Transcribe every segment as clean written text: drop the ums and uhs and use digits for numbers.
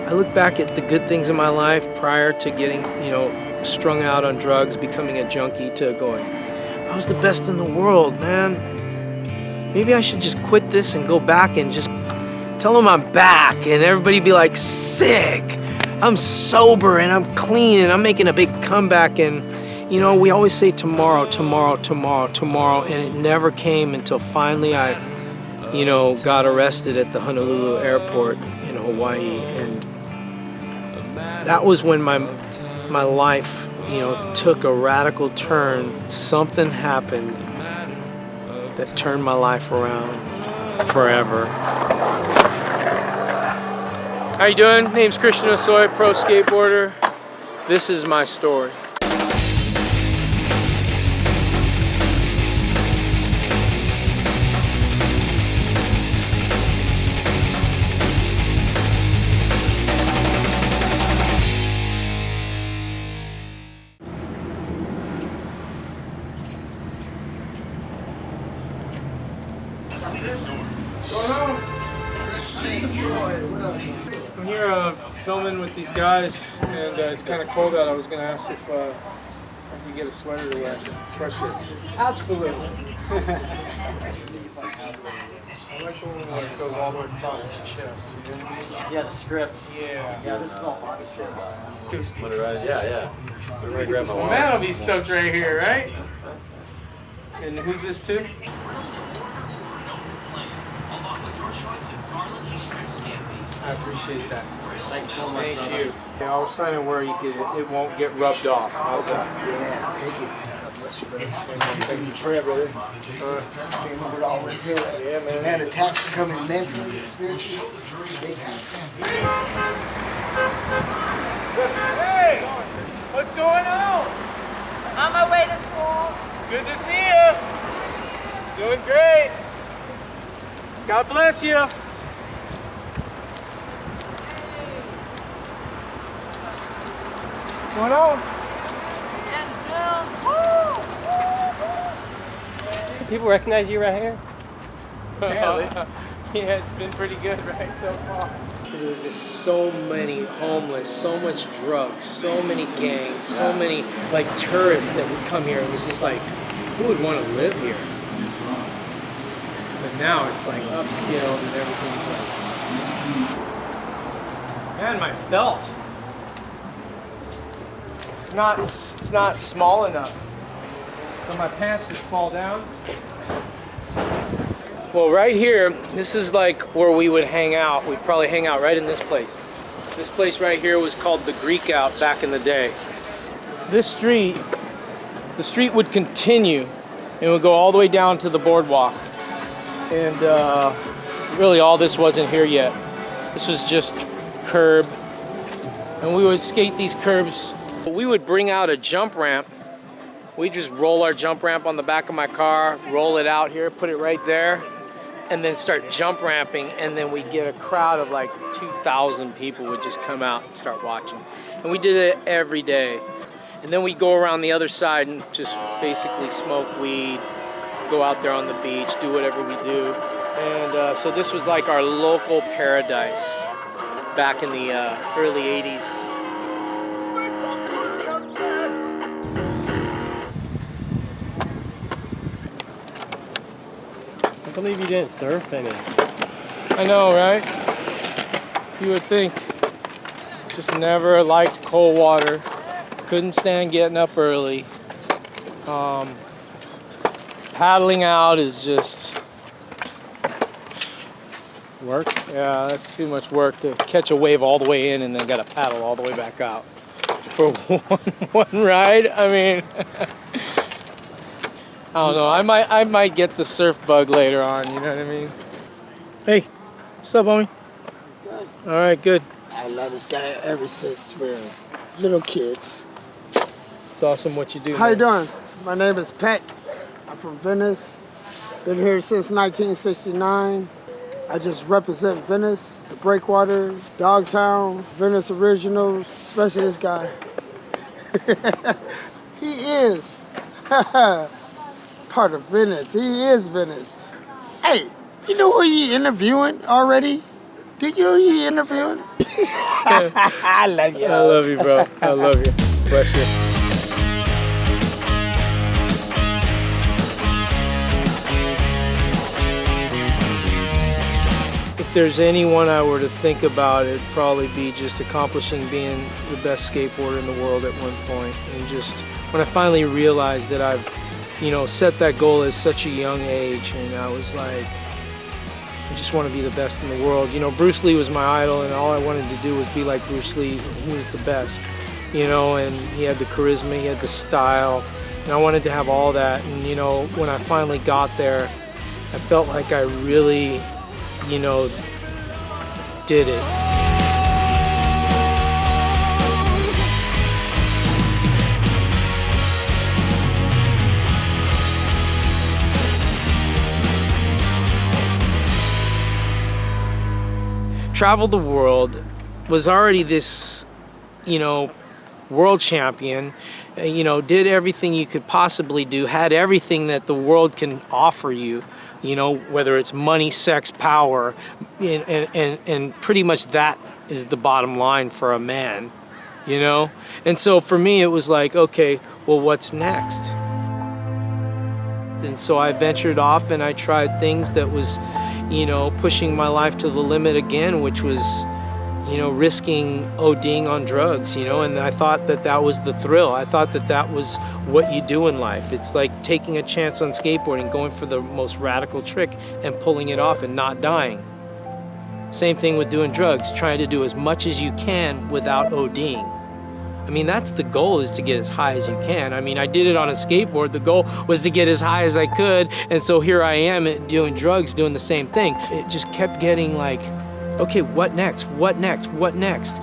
I look back at the good things in my life prior to getting, strung out on drugs, becoming a junkie, to going, I was the best in the world, man. Maybe I should just quit this and go back and just tell them I'm back, and everybody be like, sick. I'm sober and I'm clean and I'm making a big comeback. And we always say tomorrow, tomorrow, tomorrow, tomorrow, and it never came until finally I, got arrested at the Honolulu airport in Hawaii. And that was when my life, took a radical turn. Something happened that turned my life around forever. How you doing? Name's Christian Hosoi, pro skateboarder. This is my story. I'm here filming with these guys, and it's kind of cold out. I was going to ask if I could get a sweater to wear. Crush it. Absolutely. I like the one that goes all the way across the chest. You know what I mean? Yeah, the scripts. Yeah. Yeah, this is all body shit. Yeah. The man will be stoked right here, right? And who's this to? I appreciate that. Thank you so much. Thank you. Yeah, I'll sign it where it won't get rubbed off. How's that? Yeah, thank you. God bless you, brother. Thank you, prayer, brother. Stay with always here. Yeah, man. Man, attacks coming mentally, spiritually. Big time. Hey! What's going on? On my way to school. Good to see you. Doing great. God bless you. What's going on? People recognize you right here? Yeah, it's been pretty good, right, so far. There's just so many homeless, so much drugs, so many gangs, so many tourists that would come here. It was just like, who would want to live here? But now it's like upscale and everything's like, man, my belt. It's not small enough. So my pants just fall down. Well, right here, this is like where we would hang out. We'd probably hang out right in this place. This place right here was called the Greek Out back in the day. The street would continue and would go all the way down to the boardwalk. And really all this wasn't here yet. This was just curb. And we would skate these curbs. We would bring out a jump ramp. We'd just roll our jump ramp on the back of my car, roll it out here, put it right there, and then start jump ramping, and then we'd get a crowd of like 2,000 people would just come out and start watching. And we did it every day. And then we'd go around the other side and just basically smoke weed, go out there on the beach, do whatever we do. And so this was like our local paradise back in the early 80s. I believe you didn't surf any. I know, right? You would think. Just never liked cold water. Couldn't stand getting up early. Paddling out is just Work? yeah, that's too much work to catch a wave all the way in and then gotta paddle all the way back out for one ride. I mean, I don't know. I might get the surf bug later on. You know what I mean? Hey, what's up, homie? Good. All right, good. I love this guy ever since we're little kids. It's awesome what you do. How you man. doing? My name is Peck. I'm from Venice. Been here since 1969. I just represent Venice, the Breakwater, Dogtown, Venice Originals, especially this guy. He is part of Venice. He is Venice. Hey, you know who you interviewing already? Did you interviewing? I love you. I love you, bro. I love you. Bless you. If there's anyone I were to think about, it'd probably be just accomplishing being the best skateboarder in the world at one point. And just when I finally realized that I've, set that goal at such a young age, and I was like, I just want to be the best in the world. Bruce Lee was my idol, and all I wanted to do was be like Bruce Lee. He was the best, and he had the charisma, he had the style, and I wanted to have all that. And, when I finally got there, I felt like I really, did it. Traveled the world, was already this, world champion, did everything you could possibly do, had everything that the world can offer you, whether it's money, sex, power, and pretty much that is the bottom line for a man, And so for me, it was like, okay, well, what's next? And so I ventured off and I tried things that was, pushing my life to the limit again, which was, risking ODing on drugs, and I thought that was the thrill. I thought that was what you do in life. It's like taking a chance on skateboarding, going for the most radical trick and pulling it off and not dying. Same thing with doing drugs, trying to do as much as you can without ODing. I mean, that's the goal, is to get as high as you can. I mean, I did it on a skateboard. The goal was to get as high as I could. And so here I am doing drugs, doing the same thing. It just kept getting like, okay, what next? What next? What next?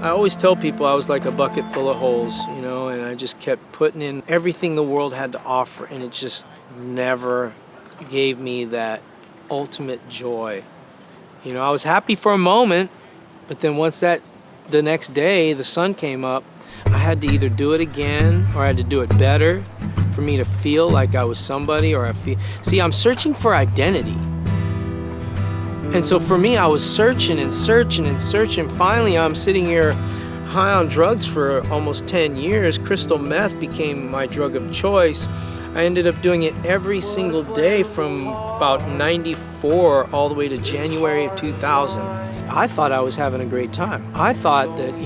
I always tell people I was like a bucket full of holes, and I just kept putting in everything the world had to offer, and it just never gave me that ultimate joy. I was happy for a moment, but then once the next day the sun came up, I had to either do it again or I had to do it better for me to feel like I was somebody, or I'm searching for identity. And so for me, I was searching and searching and searching. Finally, I'm sitting here high on drugs for almost 10 years. Crystal meth became my drug of choice. I ended up doing it every single day from about 94 all the way to January of 2000. I thought I was having a great time. I thought that,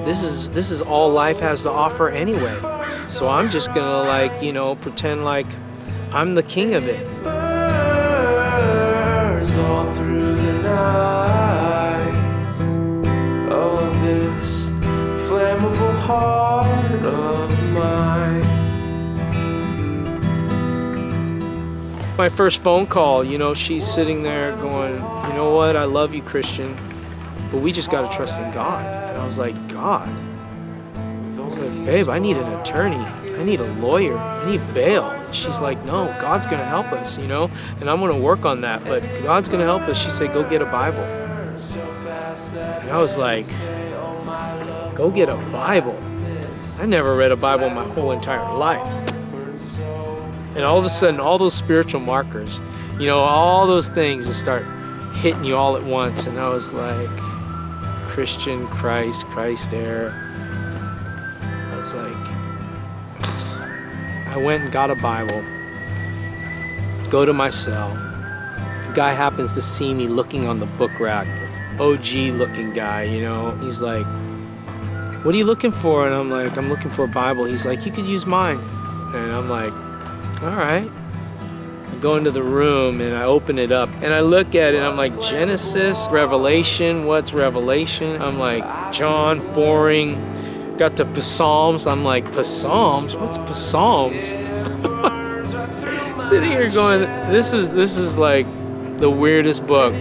this is all life has to offer anyway. So I'm just gonna pretend like I'm the king of it. Burns all through the night of this flammable heart of mine. My first phone call, she's sitting there going, you know what, I love you, Christian, but we just got to trust in God. And I was like, God? I was like, babe, I need an attorney. I need a lawyer. I need bail. And she's like, no, God's going to help us, and I'm going to work on that, but God's going to help us. She said, go get a Bible. And I was like, go get a Bible? I never read a Bible my whole entire life. And all of a sudden, all those spiritual markers, all those things just start hitting you all at once. And I was like, Christian, Christ air. I was like, I went and got a Bible, go to my cell. A guy happens to see me looking on the book rack, OG looking guy, He's like, what are you looking for? And I'm like, I'm looking for a Bible. He's like, you could use mine. And I'm like, all right. I go into the room and I open it up and I look at it and I'm like, Genesis, Revelation, what's Revelation? I'm like, John, boring. Got to Psalms. I'm like, Psalms? What's Psalms? Sitting here going, this is like the weirdest book.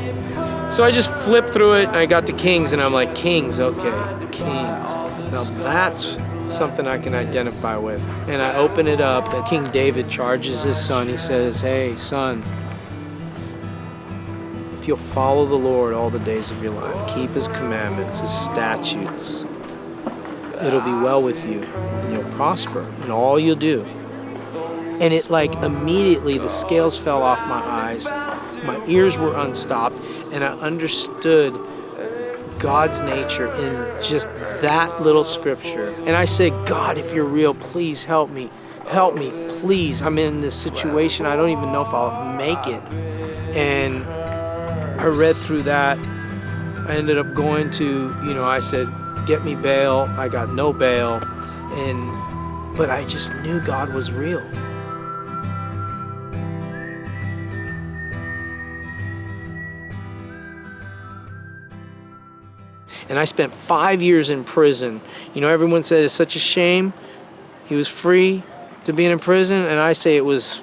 So I just flipped through it and I got to Kings and I'm like, Kings, okay, Kings. Now that's something I can identify with. And I open it up and King David charges his son. He says, hey, son, if you'll follow the Lord all the days of your life, keep his commandments, his statutes, it'll be well with you and you'll prosper in all you'll do. And it immediately the scales fell off my eyes my ears were unstopped, and I understood God's nature in just that little scripture. And I said, God, if you're real, please help me. Help me, please. I'm in this situation. I don't even know if I'll make it. And I read through that. I ended up going to, I said, get me bail. I got no bail. But I just knew God was real. And I spent 5 years in prison. Everyone said it's such a shame he was free to being in prison. And I say it was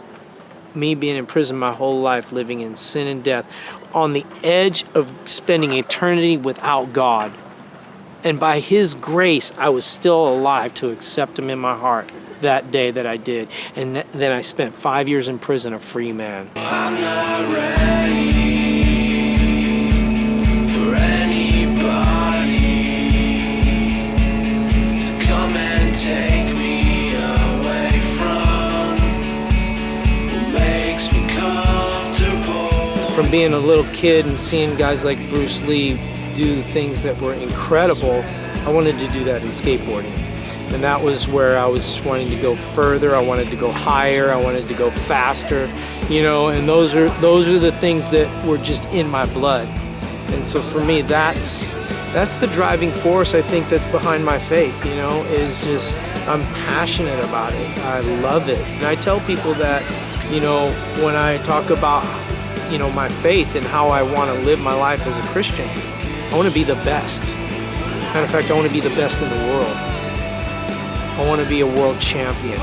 me being in prison my whole life, living in sin and death, on the edge of spending eternity without God. And by His grace, I was still alive to accept Him in my heart that day that I did. And then I spent 5 years in prison, a free man. I'm not ready for anybody to come and take me away from what makes me comfortable. From being a little kid and seeing guys like Bruce Lee do things that were incredible, I wanted to do that in skateboarding. And that was where I was just wanting to go further. I wanted to go higher. I wanted to go faster, and those are the things that were just in my blood. And so for me, that's the driving force, I think, that's behind my faith, is just, I'm passionate about it. I love it. And I tell people that, when I talk about, my faith and how I want to live my life as a Christian, I want to be the best. Matter of fact, I want to be the best in the world. I want to be a world champion.